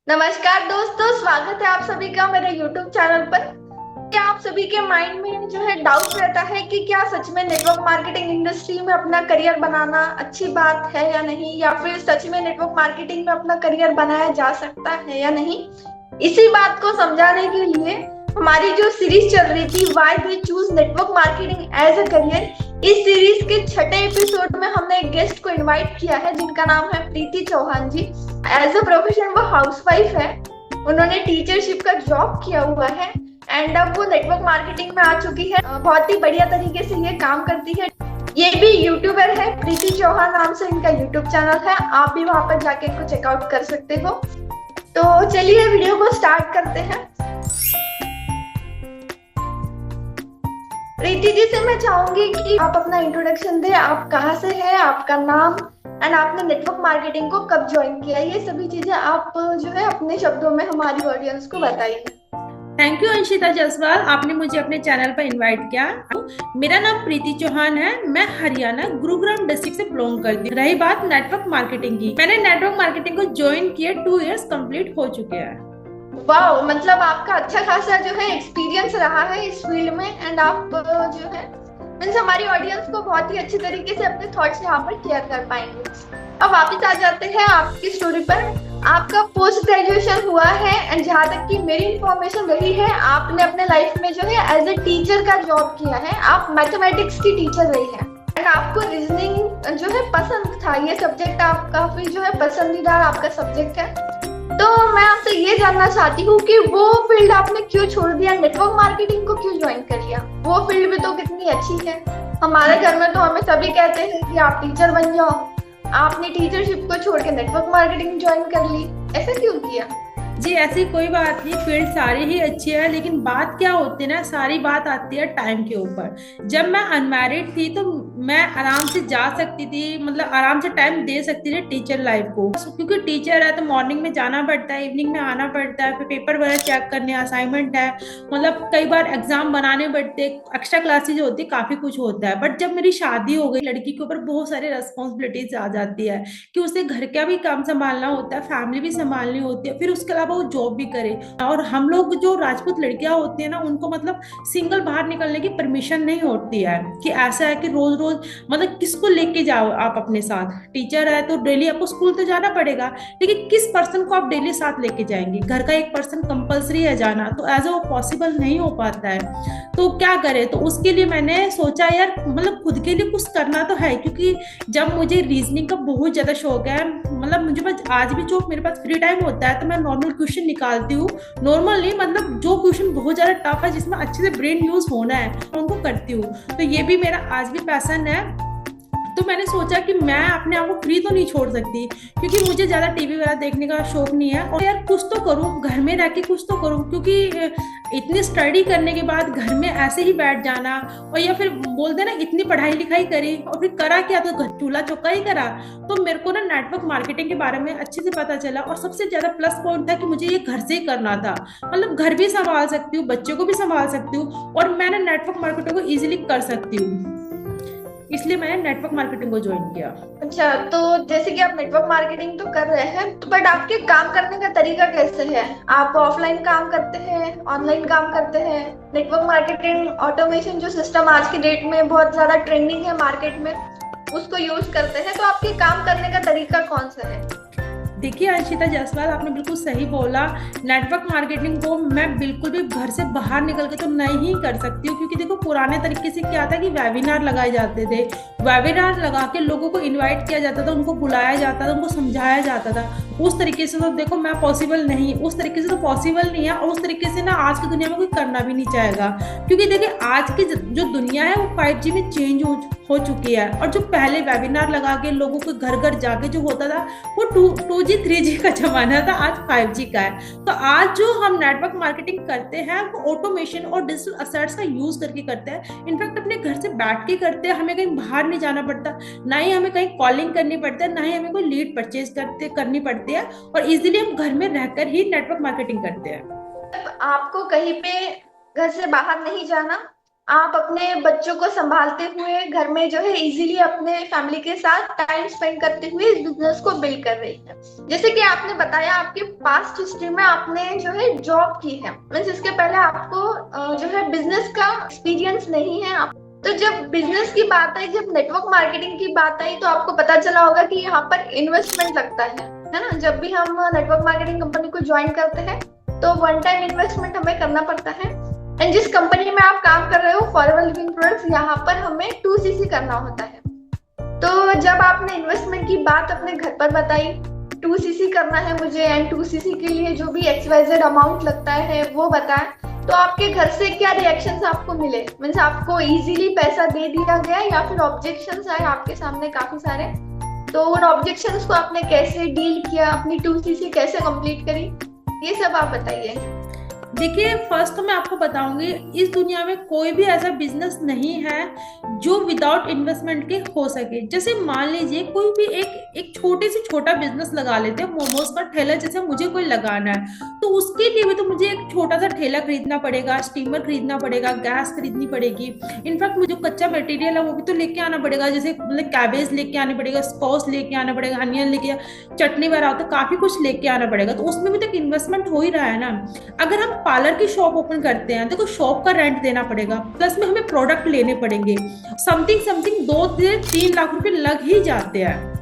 नमस्कार दोस्तों, स्वागत है आप सभी का मेरे YouTube चैनल पर। क्या आप सभी के माइंड में जो है डाउट रहता है कि क्या सच में नेटवर्क मार्केटिंग इंडस्ट्री में अपना करियर बनाना अच्छी बात है या नहीं, या फिर सच में नेटवर्क मार्केटिंग में अपना करियर बनाया जा सकता है या नहीं। इसी बात को समझाने के लिए हमारी जो सीरीज चल रही थी why we choose network marketing as a career, इस सीरीज के छठे एपिसोड में हमने एक गेस्ट को इनवाइट किया है जिनका नाम है प्रीति चौहान जी। एज अ प्रोफेशन वो हाउसवाइफ है। उन्होंने टीचरशिप का जॉब किया हुआ है एंड अब वो नेटवर्क मार्केटिंग में आ चुकी है। बहुत ही बढ़िया तरीके से ये काम करती है। ये भी यूट्यूबर है, प्रीति चौहान नाम से इनका यूट्यूब चैनल है। आप भी वहां पर जाके इनको चेकआउट कर सकते हो। तो चलिए वीडियो को स्टार्ट करते हैं। प्रीति जी से मैं चाहूंगी कि आप अपना इंट्रोडक्शन दें। आप कहाँ से हैं, आपका नाम एंड आपने नेटवर्क मार्केटिंग को कब ज्वाइन किया, ये सभी चीजें आप जो है अपने शब्दों में हमारी ऑडियंस को बताइए। थैंक यू अंशिता जायसवाल, आपने मुझे अपने चैनल पर इनवाइट किया। मेरा नाम प्रीति चौहान है। मैं हरियाणा गुरुग्राम डिस्ट्रिक्ट से बिलोंग करती हूँ। रही बात नेटवर्क मार्केटिंग की, मैंने नेटवर्क मार्केटिंग को ज्वाइन किए 2 इयर्स कंप्लीट हो चुके हैं। वाह, मतलब आपका अच्छा खासा जो है एक्सपीरियंस रहा है इस फील्ड में एंड आप जो है मीन्स हमारी ऑडियंस को बहुत ही अच्छे तरीके से अपने थॉट्स यहाँ पर शेयर कर पाएंगे। अब वापिस आ जाते हैं आपकी स्टोरी पर। आपका पोस्ट ग्रेजुएशन हुआ है एंड जहाँ तक कि मेरी इंफॉर्मेशन रही है, आपने अपने लाइफ में जो है एज ए टीचर का जॉब किया है। आप मैथमेटिक्स की टीचर रही है एंड आपको रीजनिंग जो है पसंद था। ये सब्जेक्ट आप काफी जो है पसंदीदा आपका सब्जेक्ट है। तो मैं आपसे ये जानना चाहती हूँ कि वो फील्ड आपने क्यों छोड़ दिया, नेटवर्क मार्केटिंग को क्यों ज्वाइन कर लिया। वो फील्ड भी तो कितनी अच्छी है। हमारे घर में तो हमें सभी कहते हैं कि आप टीचर बन जाओ। आपने टीचरशिप को छोड़ के नेटवर्क मार्केटिंग ज्वाइन कर ली, ऐसा क्यों किया? जी ऐसी कोई बात नहीं, फील्ड सारी ही अच्छी है, लेकिन बात क्या होती है ना, सारी बात आती है टाइम के ऊपर। जब मैं अनमैरिड थी तो मैं आराम से जा सकती थी, मतलब आराम से टाइम दे सकती थी टीचर लाइफ को, क्योंकि टीचर है तो मॉर्निंग में जाना पड़ता है, इवनिंग में आना पड़ता है, फिर पेपर वगैरह चेक करने, असाइनमेंट है, मतलब कई बार एग्जाम बनाने पड़ते, एक्स्ट्रा क्लासेज होती है, काफी कुछ होता है। बट जब मेरी शादी हो गई, लड़की के ऊपर बहुत सारी रेस्पॉन्सिबिलिटीज आ जाती है कि उसे घर का भी काम संभालना होता है, फैमिली भी संभालनी होती है, फिर उसके अलावा वो जॉब भी करे। और हम लोग जो राजपूत लड़कियां होती है ना, उनको मतलब सिंगल बाहर निकलने की परमिशन नहीं होती है कि ऐसा है कि रोज रोज मतलब किसको लेके जाओ आप अपने साथ। टीचर है तो डेली आपको स्कूल तो जाना पड़ेगा, लेकिन किस पर्सन को आप डेली साथ लेके जाएंगे। घर का एक पर्सन कंपलसरी है जाना, तो एज वो पॉसिबल नहीं हो पाता है। तो क्या करे, तो उसके लिए मैंने सोचा यार मतलब खुद के लिए कुछ करना तो है, क्योंकि जब मुझे रीजनिंग का बहुत ज्यादा शौक है, मतलब मुझे बस आज भी जो मेरे पास फ्री टाइम होता है तो मैं नॉर्मल क्वेश्चन निकालती हूँ। नॉर्मल नहीं, मतलब जो क्वेश्चन बहुत ज्यादा टफ है जिसमें अच्छे से ब्रेन यूज होना है उनको करती हूँ। तो ये भी मेरा आज भी पैशन है। तो मैंने सोचा कि मैं अपने आप को फ्री तो नहीं छोड़ सकती, क्योंकि मुझे ज्यादा टीवी वगैरह देखने का शौक नहीं है, और यार कुछ तो करूँ, घर में रह के कुछ तो करूँ, क्योंकि इतनी स्टडी करने के बाद घर में ऐसे ही बैठ जाना, और या फिर बोलते ना इतनी पढ़ाई लिखाई करी और फिर करा क्या, तो घर चूल्हा चौका ही करा। तो मेरे को ना नेटवर्क मार्केटिंग के बारे में अच्छे से पता चला, और सबसे ज्यादा प्लस पॉइंट था कि मुझे ये घर से ही करना था, मतलब घर भी संभाल सकती हूँ, बच्चों को भी संभाल सकती हूँ, और मैंने नेटवर्क मार्केटिंग को इजिली कर सकती हूँ, इसलिए मैंने नेटवर्क मार्केटिंग को ज्वाइन किया। अच्छा, तो जैसे कि आप नेटवर्क मार्केटिंग तो कर रहे हैं, तो बट आपके काम करने का तरीका कैसे है? आप ऑफलाइन काम करते हैं, ऑनलाइन काम करते हैं? नेटवर्क मार्केटिंग ऑटोमेशन जो सिस्टम आज की डेट में बहुत ज्यादा ट्रेंडिंग है मार्केट में, उसको यूज करते हैं, तो आपके काम करने का तरीका कौन सा है? देखिए अंशिता जायसवाल, आपने बिल्कुल सही बोला। नेटवर्क मार्केटिंग को मैं बिल्कुल भी घर से बाहर निकल के तो नहीं कर सकती हूँ, क्योंकि देखो पुराने तरीके से क्या था कि वेबिनार लगाए जाते थे, वेबिनार लगा के लोगों को इनवाइट किया जाता था, उनको बुलाया जाता था, उनको समझाया जाता था। उस तरीके से तो देखो मैं पॉसिबल नहीं, उस तरीके से तो पॉसिबल नहीं है, और उस तरीके से ना आज की दुनिया में कोई करना भी नहीं चाहेगा, क्योंकि देखिए आज की जो दुनिया है वो 5G में चेंज हो चुकी है। और जो पहले वेबिनार लगा के लोगों को घर घर जाके जो होता था, वो 2G 3G का जमाना था, आज 5G का है। तो आज जो हम नेटवर्क मार्केटिंग करते हैं वो ऑटोमेशन और डिजिटल असेट्स का यूज करके करते हैं। इनफैक्ट अपने घर से बैठ के करते हैं, हमें कहीं बाहर नहीं जाना पड़ता, ना ही हमें कहीं कॉलिंग करनी पड़ती है, ना ही हमें कोई लीड परचेज करनी पड़ती है, और इजीली हम घर में रहकर ही नेटवर्क मार्केटिंग करते हैं। आपको कहीं पे घर से बाहर नहीं जाना, आप अपने बच्चों को संभालते हुए घर में जो है इजीली अपने फैमिली के साथ टाइम स्पेंड करते हुए इस बिजनेस को बिल्ड कर रही है। जैसे कि आपने बताया आपके पास्ट हिस्ट्री में आपने जो है जॉब की है, मीन्स इसके पहले आपको जो है बिजनेस का एक्सपीरियंस नहीं है। आप तो जब बिजनेस की बात आई, जब नेटवर्क मार्केटिंग की बात आई, तो आपको पता चला होगा कि यहाँ पर इन्वेस्टमेंट लगता है ना। जब भी हम नेटवर्क मार्केटिंग कंपनी को ज्वाइन करते हैं तो वन टाइम इन्वेस्टमेंट हमें करना पड़ता है। एंड जिस कंपनी में आप काम कर रहे हो फॉरएवर लिविंग प्रोडक्ट्स, यहाँ पर हमें 2cc करना होता है। तो जब आपने इन्वेस्टमेंट की बात अपने घर पर बताई, 2cc करना है मुझे एंड 2cc के लिए जो भी XYZ अमाउंट लगता है वो बताएं, तो आपके घर से क्या रिएक्शंस आपको मिले? मीन्स आपको इजीली पैसा दे दिया गया या फिर ऑब्जेक्शंस आए आपके सामने काफी सारे? तो उन ऑब्जेक्शंस को आपने कैसे डील किया, अपनी 2cc कैसे कंप्लीट करी, ये सब आप बताइए। देखिए, फर्स्ट तो मैं आपको बताऊंगी, इस दुनिया में कोई भी ऐसा बिजनेस नहीं है जो विदाउट इन्वेस्टमेंट के हो सके। जैसे मान लीजिए कोई भी एक छोटे से छोटा बिजनेस लगा लेते हैं, मोमोज का ठेला जैसे मुझे कोई लगाना है, तो उसके लिए भी तो मुझे एक छोटा सा ठेला खरीदना पड़ेगा, स्टीमर खरीदना पड़ेगा, गैस खरीदनी पड़ेगी। इनफैक्ट मुझे कच्चा मटेरियल है वो भी तो लेके आना पड़ेगा, जैसे मतलब कैबेज लेके आने पड़ेगा, स्कॉस लेके आना पड़ेगा, अनियन लेके, चटनी वगैरह होता है, काफी कुछ लेके आना पड़ेगा। तो उसमें भी तो इन्वेस्टमेंट हो ही रहा है ना। अगर हम पार्लर की शॉप ओपन करते हैं, देखो शॉप का रेंट देना पड़ेगा, प्लस में हमें प्रोडक्ट लेने पड़ेंगे, समथिंग 2 से 3 लाख रुपए लग ही जाते हैं।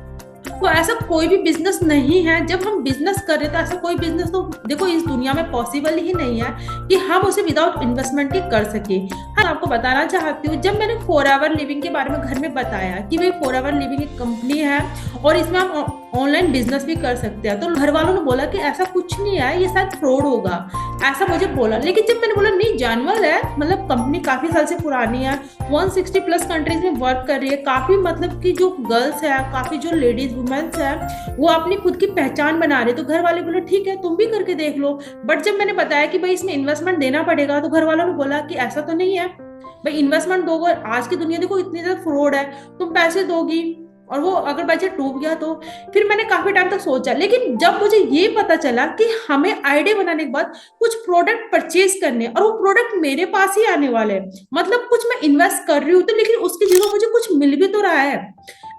तो ऐसा कोई भी बिजनेस नहीं है, जब हम बिजनेस कर रहे हैं तो ऐसा कोई बिजनेस तो देखो इस दुनिया में पॉसिबल ही नहीं है कि हम उसे विदाउट इन्वेस्टमेंट ही कर सके। हाँ, आपको बताना चाहती हूँ, जब मैंने फॉरएवर लिविंग के बारे में घर में बताया कि भाई फॉरएवर लिविंग एक कंपनी है और इसमें हम ऑनलाइन बिजनेस भी कर सकते हैं, तो घर वालों ने बोला कि ऐसा कुछ नहीं है, ये शायद फ्रॉड होगा, ऐसा मुझे बोला। लेकिन जब मैंने बोला नहीं, जानवर है, मतलब कंपनी काफी साल से पुरानी है, 160 प्लस कंट्रीज में वर्क कर रही है, काफी मतलब कि जो गर्ल्स है, काफी जो लेडीज वुमेन्स है, वो अपनी खुद की पहचान बना रहे। तो घर वाले बोले ठीक है तुम भी करके देख लो। बट जब मैंने बताया कि भाई इसमें इन्वेस्टमेंट देना पड़ेगा, तो घर वालों ने बोला कि ऐसा तो नहीं है भाई, इन्वेस्टमेंट दोगे, आज की दुनिया देखो इतनी ज्यादा फ्रॉड है, तुम पैसे दोगी और वो अगर बजट डूब गया तो। फिर मैंने काफी टाइम तक सोचा, लेकिन जब मुझे ये पता चला कि हमें आइडिया बनाने के बाद कुछ प्रोडक्ट परचेज करने और वो प्रोडक्ट मेरे पास ही आने वाले हैं, मतलब कुछ मैं इन्वेस्ट कर रही हूँ तो, लेकिन उसकी जगह मुझे कुछ मिल भी तो रहा है।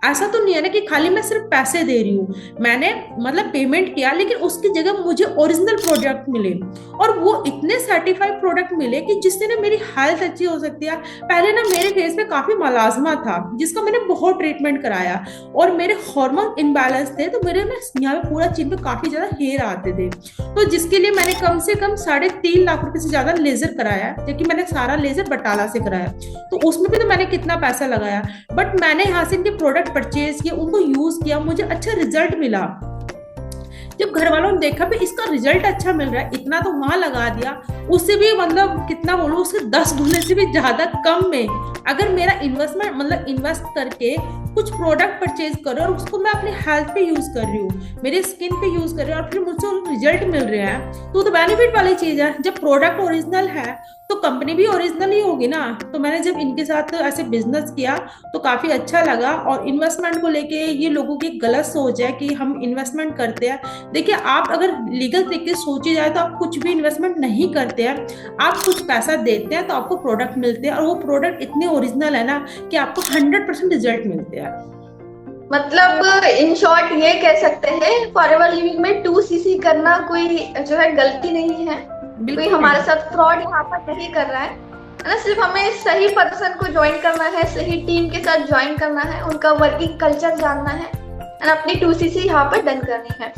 ऐसा तो नहीं है ना कि खाली मैं सिर्फ पैसे दे रही हूँ, मैंने मतलब पेमेंट किया लेकिन उसकी जगह मुझे ओरिजिनल प्रोडक्ट मिले, और वो इतने सर्टिफाइड प्रोडक्ट मिले कि जिससे ना मेरी हेल्थ अच्छी हो सकती है। पहले ना मेरे फेस पे काफी मलाजमा था जिसका मैंने बहुत ट्रीटमेंट कराया, और मेरे हार्मोन इनबैलेंस थे, तो मेरे ना यहाँ पे पूरा चिन पे काफी ज्यादा हेयर आते थे, तो जिसके लिए मैंने कम से कम 3.5 लाख रुपए से ज्यादा लेजर कराया, जबकि मैंने सारा लेजर बटाला से कराया। तो उसमें भी तो मैंने कितना पैसा लगाया, बट मैंने यहाँ से इनके प्रोडक्ट परचेज किया, उनको यूज किया, मुझे अच्छा रिजल्ट मिला। जब घर वालों ने देखा भी इसका रिजल्ट अच्छा मिल रहा है, इतना तो वहां लगा दिया, उससे भी मतलब कितना बोलूं, उससे 10 गुने से भी ज्यादा कम में अगर मेरा इन्वेस्टमेंट मतलब इन्वेस्ट करके कुछ प्रोडक्ट परचेज करो और उसको मैं अपने हेल्थ पे यूज कर रही हूँ, मेरे स्किन पे यूज कर रही हूँ, और फिर मुझसे रिजल्ट मिल रहे हैं, तो बेनिफिट वाली चीज है। जब प्रोडक्ट ओरिजिनल है तो कंपनी भी ओरिजिनल ही होगी ना। तो मैंने जब इनके साथ ऐसे बिजनेस किया तो काफी अच्छा लगा। और इन्वेस्टमेंट को लेके ये लोगों की गलत सोच है कि हम इन्वेस्टमेंट करते हैं, देखिए आप अगर लीगल तरीके से सोची जाए तो आप कुछ भी इन्वेस्टमेंट नहीं करते हैं, आप कुछ पैसा देते हैं तो आपको प्रोडक्ट मिलते हैं, और वो प्रोडक्ट इतने ओरिजिनल है ना कि आपको 100% रिजल्ट मिलते हैं। मतलब इन शॉर्ट ये कह सकते हैं फॉरएवर लिविंग में 2cc करना कोई जो है गलती नहीं है, कोई हमारे साथ फ्रॉड यहाँ पर नहीं कर रहा है ना। सिर्फ हमें सही पर्सन को ज्वाइन करना है, सही टीम के साथ ज्वाइन करना है, उनका वर्किंग कल्चर जानना है और अपनी 2cc यहाँ पर डन करनी है।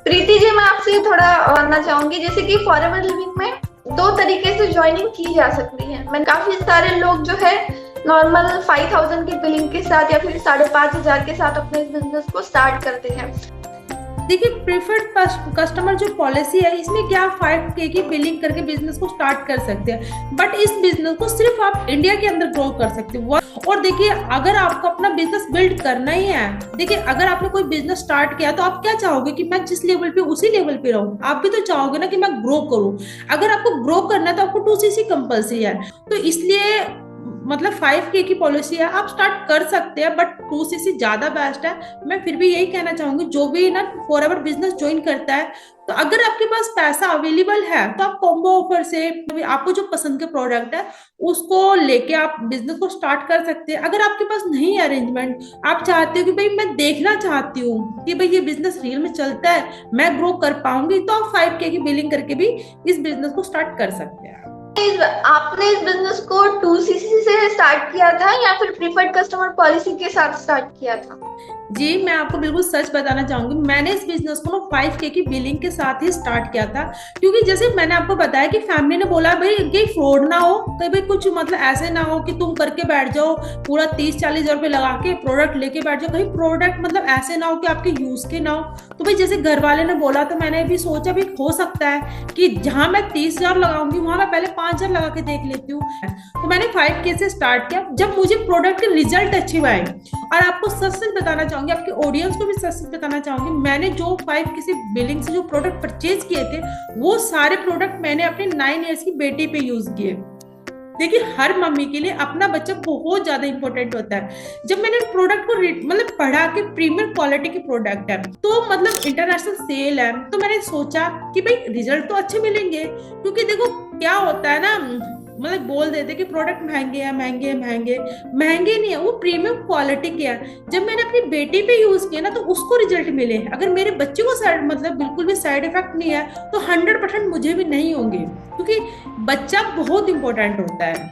प्रीति जी, मैं आपसे थोड़ा जानना चाहूंगी, जैसे कि फॉरएवर लिविंग में 2 तरीके से ज्वाइनिंग की जा सकती है। मैं काफी सारे लोग जो है नॉर्मल 5000 की बिलिंग के साथ या फिर 5500 के साथ अपने बिजनेस को स्टार्ट करते हैं। देखिए, प्रेफर्ड कस्टमर जो पॉलिसी है इसमें क्या 5K की बिलिंग करके बिजनेस को स्टार्ट कर सकते हैं, बट इस बिजनेस को सिर्फ आप इंडिया के अंदर ग्रो कर सकते हो। और देखिए, अगर आपको अपना बिजनेस बिल्ड करना ही है, देखिए अगर आपने कोई बिजनेस स्टार्ट किया तो आप क्या चाहोगे कि मैं जिस लेवल पे उसी लेवल पे रहूं, आप भी तो चाहोगे ना कि मैं ग्रो करूं। अगर आपको ग्रो करना है तो आपको 2cc कंपल्सरी है। तो इसलिए मतलब 5K की पॉलिसी है, आप स्टार्ट कर सकते हैं, बट 2cc ज्यादा बेस्ट है। मैं फिर भी यही कहना चाहूंगी, जो भी ना फॉरएवर बिजनेस ज्वाइन करता है, तो अगर आपके पास पैसा अवेलेबल है तो आप कॉम्बो ऑफर से आपको जो पसंद के प्रोडक्ट है उसको लेके आप बिजनेस को स्टार्ट कर सकते हैं। अगर आपके पास नहीं है अरेंजमेंट, आप चाहते हो कि भाई मैं देखना चाहती हूँ कि भाई ये बिजनेस रियल में चलता है, मैं ग्रो कर पाऊंगी, तो आप 5K की बिलिंग करके भी इस बिजनेस को स्टार्ट कर सकते हैं। आपने इस बिजनेस को 2cc से स्टार्ट किया था या फिर प्रीफर्ड कस्टमर पॉलिसी के साथ स्टार्ट किया था? जी, मैं आपको बिल्कुल सच बताना चाहूंगी, मैंने इस बिजनेस को ना 5K की बिलिंग के साथ ही स्टार्ट किया था। क्योंकि जैसे मैंने आपको बताया कि फैमिली ने बोला भाई कि फ्रॉड ना हो, तो भाई कुछ मतलब ऐसे ना हो कि तुम करके बैठ जाओ पूरा 30-40 हजार रुपये लगा के प्रोडक्ट लेके बैठ जाओ, कहीं प्रोडक्ट मतलब ऐसे ना हो कि आपके यूज के ना हो। तो भाई जैसे घर वाले ने बोला तो मैंने भी सोचा भी हो सकता है कि जहां मैं 30 हजार लगाऊंगी वहां मैं पहले 5 हजार लगा के देख लेती हूँ। तो मैंने 5K से स्टार्ट किया। जब मुझे प्रोडक्ट के रिजल्ट अच्छे आए, और आपको सच सच बताना चाहूंगी, आपके ऑडियंस को भी सच सच बताना चाहूंगी, मैंने जो 5K से बिलिंग से जो प्रोडक्ट परचेज किए थे वो सारे प्रोडक्ट मैंने अपने 9 इयर्स की बेटी पे यूज किए। देखिए, हर मम्मी के लिए अपना बच्चा बहुत ज्यादा इंपॉर्टेंट होता है। जब मैंने प्रोडक्ट को मतलब पढ़ा कि प्रीमियम क्वालिटी के प्रोडक्ट है, तो मतलब इंटरनेशनल सेल है, तो मैंने सोचा कि भाई रिजल्ट तो अच्छे मिलेंगे। क्योंकि देखो क्या होता है ना, मतलब बोल देते कि प्रोडक्ट महंगे हैं, महंगे महंगे महंगे नहीं है, वो प्रीमियम क्वालिटी के है। जब मैंने अपनी बेटी पे यूज किया ना तो उसको रिजल्ट मिले। अगर मेरे बच्चे को मतलब बिल्कुल भी साइड इफेक्ट नहीं है तो 100% मुझे भी नहीं होंगे, क्योंकि बच्चा बहुत इंपॉर्टेंट होता है।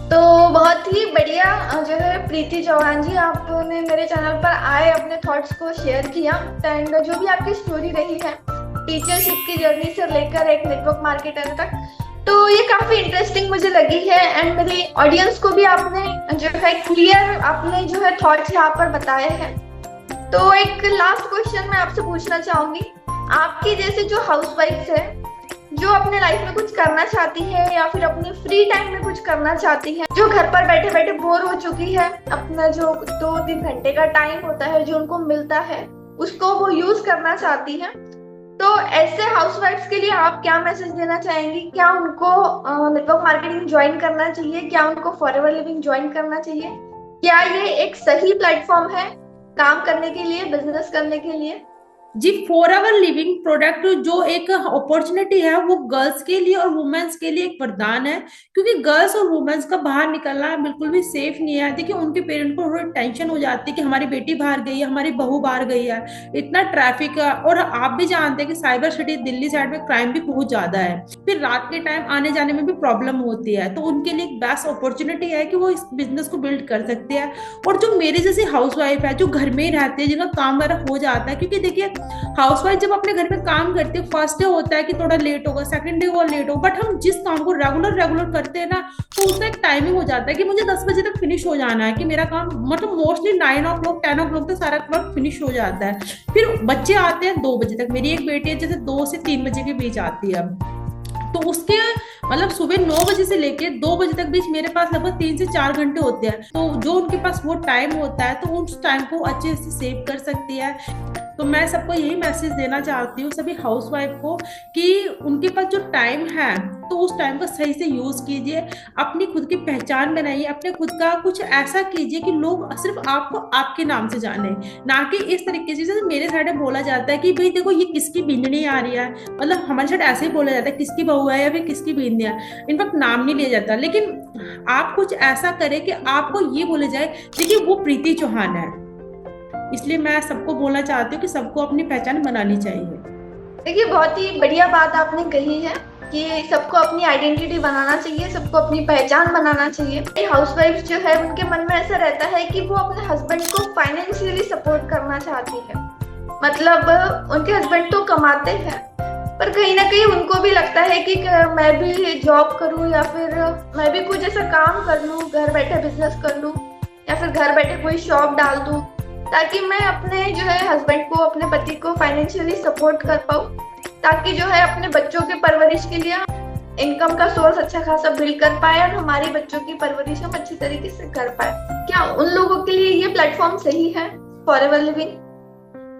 तो बहुत ही बढ़िया जो है प्रीति चौहान जी, आपने मेरे चैनल पर आए अपने थॉट्स को शेयर किया। एंड जो भी आपकी स्टोरी रही है टीचरशिप की जर्नी से लेकर एक नेटवर्क मार्केटर तक, तो ये काफी इंटरेस्टिंग मुझे लगी है। एंड मेरे ऑडियंस को भी आपने जो है क्लियर आपने जो है थॉट्स यहाँ पर बताए हैं। तो एक लास्ट क्वेश्चन मैं आपसे पूछना चाहूंगी, आपकी जैसे जो हाउसवाइफ्स है जो अपने लाइफ में कुछ करना चाहती है या फिर अपने फ्री टाइम में कुछ करना चाहती है, जो घर पर बैठे बैठे बोर हो चुकी है, अपना जो 2-3 घंटे का टाइम होता है जो उनको मिलता है उसको वो यूज करना चाहती है, तो ऐसे हाउसवाइफ्स के लिए आप क्या मैसेज देना चाहेंगी? क्या उनको नेटवर्क मार्केटिंग ज्वाइन करना चाहिए? क्या उनको फॉरएवर लिविंग ज्वाइन करना चाहिए? क्या ये एक सही प्लेटफॉर्म है काम करने के लिए, बिजनेस करने के लिए? जी, फॉरएवर लिविंग प्रोडक्ट जो एक अपॉर्चुनिटी है वो गर्ल्स के लिए और वुमेन्स के लिए एक वरदान है। क्योंकि गर्ल्स और वुमेन्स का बाहर निकलना बिल्कुल भी सेफ नहीं है। देखिए, उनके पेरेंट को थोड़ी टेंशन हो जाती है कि हमारी बेटी बाहर गई है, हमारी बहू बाहर गई है, इतना ट्रैफिक है। और आप भी जानते हैं कि साइबर सिटी दिल्ली साइड में क्राइम भी बहुत ज्यादा है, फिर रात के टाइम आने जाने में भी प्रॉब्लम होती है। तो उनके लिए एक बेस्ट अपॉर्चुनिटी है कि वो इस बिजनेस को बिल्ड कर सकते हैं। और जो मेरे जैसी हाउस वाइफ है जो घर में ही रहती है, जिनका काम वगैरह हो जाता है, क्योंकि देखिए हाउसवाइफ जब अपने घर में काम करते हैं, फर्स्ट डे होता है कि थोड़ा लेट होगा, सेकंड डे और लेट होगा, बट हम जिस काम को रेगुलर करते हैं ना, तो उसका एक टाइमिंग हो जाता है कि मुझे 10 बजे तक फिनिश हो जाना है, कि मेरा काम मतलब मोस्टली 9 o'clock 10 o'clock तक सारा वर्क फिनिश हो जाता है। फिर बच्चे आते हैं 2 बजे तक, मेरी एक बेटी है जैसे 2 से 3 बजे के बीच आती है, तो उसके मतलब सुबह 9 बजे से लेके 2 बजे तक बीच मेरे पास लगभग 3 से 4 घंटे होते हैं। तो जो उनके पास वो टाइम होता है तो उस टाइम को अच्छे से सेव कर सकती है। तो मैं सबको यही मैसेज देना चाहती हूँ सभी हाउसवाइफ को कि उनके पास जो टाइम है तो उस टाइम को सही से यूज कीजिए, अपनी खुद की पहचान बनाइए, अपने खुद का कुछ ऐसा कीजिए कि लोग सिर्फ आपको आपके नाम से जाने, ना कि इस तरीके से जैसे मेरे साइड में बोला जाता है कि भाई देखो ये किसकी बिंदनी आ रही है, मतलब हमारे साइड ऐसे ही बोला जाता है किसकी बहू है या फिर किसकी बिंदी है, इनफैक्ट नाम नहीं लिया जाता। लेकिन आप कुछ ऐसा करें कि आपको ये बोले जाए देखिए वो प्रीति चौहान है। इसलिए मैं सबको बोलना चाहती हूँ कि सबको अपनी पहचान बनानी चाहिए। देखिए, बहुत ही बढ़िया बात आपने कही है कि सबको अपनी आइडेंटिटी बनाना चाहिए, सबको अपनी पहचान बनाना चाहिए। हाउसवाइफ जो है उनके मन में ऐसा रहता है कि वो अपने हस्बैंड को फाइनेंशियली सपोर्ट करना चाहती है, मतलब उनके हस्बैंड तो कमाते हैं पर कहीं ना कहीं उनको भी लगता है कि मैं भी जॉब करूं या फिर मैं भी कुछ ऐसा काम कर लूं, घर बैठे बिजनेस कर लूं या फिर घर बैठे कोई शॉप डाल दूं, ताकि मैं अपने जो है हस्बैंड को, अपने पति को फाइनेंशियली सपोर्ट कर पाऊँ, ताकि जो है अपने बच्चों के परवरिश के लिए इनकम का सोर्स अच्छा खासा बिल्ड कर पाए और हमारे बच्चों की परवरिश हम अच्छी तरीके से कर पाए। क्या उन लोगों के लिए ये प्लेटफॉर्म सही है फॉरएवर लिविंग?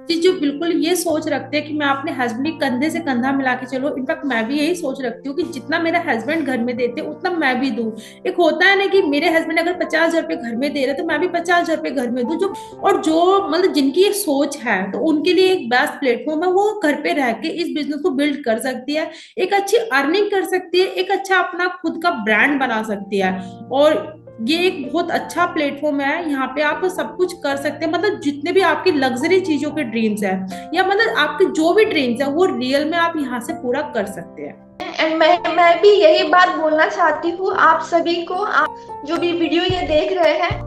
चीज जो बिल्कुल ये सोच रखते हैं कि मैं अपने हस्बैंड के कंधे से कंधा मिला के चलो। इनफैक्ट मैं भी यही सोच रखती हूँ कि जितना मेरा हस्बैंड घर में देते उतना मैं भी दूं। एक होता है ना कि मेरे हस्बैंड अगर 50,000 रुपये घर में दे रहे तो मैं भी 50,000 रुपये घर में दूं। जो और जो मतलब जिनकी ये सोच है तो उनके लिए एक बेस्ट प्लेटफॉर्म है, वो घर पे रह के इस बिजनेस को बिल्ड कर सकती है, एक अच्छी अर्निंग कर सकती है, एक अच्छा अपना खुद का ब्रांड बना सकती है। और ये एक बहुत अच्छा प्लेटफॉर्म है, यहाँ पे आप सब कुछ कर सकते हैं। मतलब जितने भी आपकी लग्जरी चीजों के ड्रीम्स है या मतलब आपके जो भी ड्रीम्स है वो रियल में आप यहाँ से पूरा कर सकते हैं। एंड मैं भी यही बात बोलना चाहती हूँ आप सभी को, आप जो भी वीडियो ये देख रहे हैं,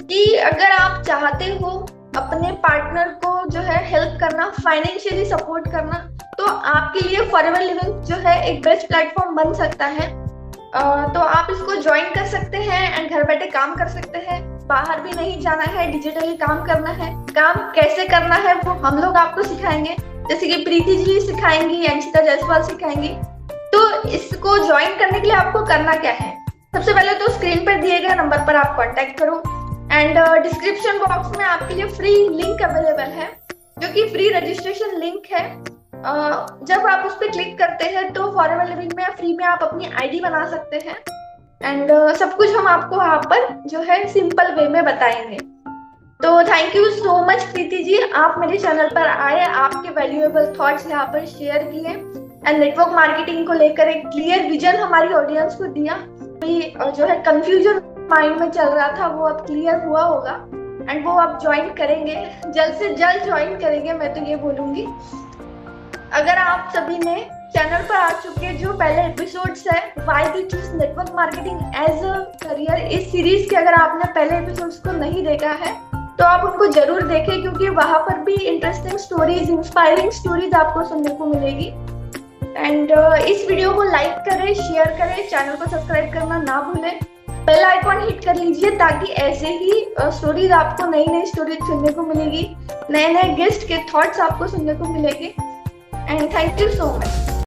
कि अगर आप चाहते हो अपने पार्टनर को जो है हेल्प करना, फाइनेंशियली सपोर्ट करना, तो आपके लिए फॉरएवर लिविंग जो है एक बेस्ट प्लेटफॉर्म बन सकता है। तो आप इसको ज्वाइन कर सकते हैं एंड घर बैठे काम कर सकते हैं, बाहर भी नहीं जाना है, डिजिटली काम करना है। काम कैसे करना है वो हम लोग आपको सिखाएंगे, जैसे कि प्रीति जी सिखाएंगी, अंशिता जायसवाल सिखाएंगी। तो इसको ज्वाइन करने के लिए आपको करना क्या है, सबसे पहले तो स्क्रीन पर दिए गए नंबर पर आप कांटेक्ट करो एंड डिस्क्रिप्शन बॉक्स में आपके लिए फ्री लिंक अवेलेबल है, जो कि फ्री रजिस्ट्रेशन लिंक है। जब आप उस पर क्लिक करते हैं तो फॉरएवर लिविंग में फ्री में आप अपनी आईडी बना सकते हैं एंड सब कुछ हम आपको यहाँ पर जो है सिंपल वे में बताएंगे। तो thank you so much Preeti ji, आप मेरे चैनल पर आए, आपके वैल्यूएबल थॉट्स यहाँ पर शेयर किए एंड नेटवर्क मार्केटिंग को लेकर एक क्लियर विजन हमारी ऑडियंस को दिया। जो है कंफ्यूजन माइंड में चल रहा था वो अब क्लियर हुआ होगा एंड वो आप ज्वाइन करेंगे, जल्द से जल्द ज्वाइन करेंगे, मैं तो ये बोलूंगी। अगर आप सभी ने चैनल पर आ चुके जो पहले एपिसोड्स है why we choose network marketing as a career, इस सीरीज के अगर आपने पहले एपिसोड्स को नहीं देखा है तो आप उनको जरूर देखें, क्योंकि वहां पर भी इंटरेस्टिंग स्टोरीज, इंस्पायरिंग स्टोरीज आपको सुनने को मिलेगी। एंड इस वीडियो को लाइक करें, शेयर करें, चैनल को सब्सक्राइब करना ना भूलें, बेल आइकॉन हिट कर लीजिए ताकि ऐसे ही स्टोरीज आपको, नई नई स्टोरीज सुनने को मिलेगी, नए नए गेस्ट के थॉट्स आपको सुनने को मिलेंगे। And thank you so much.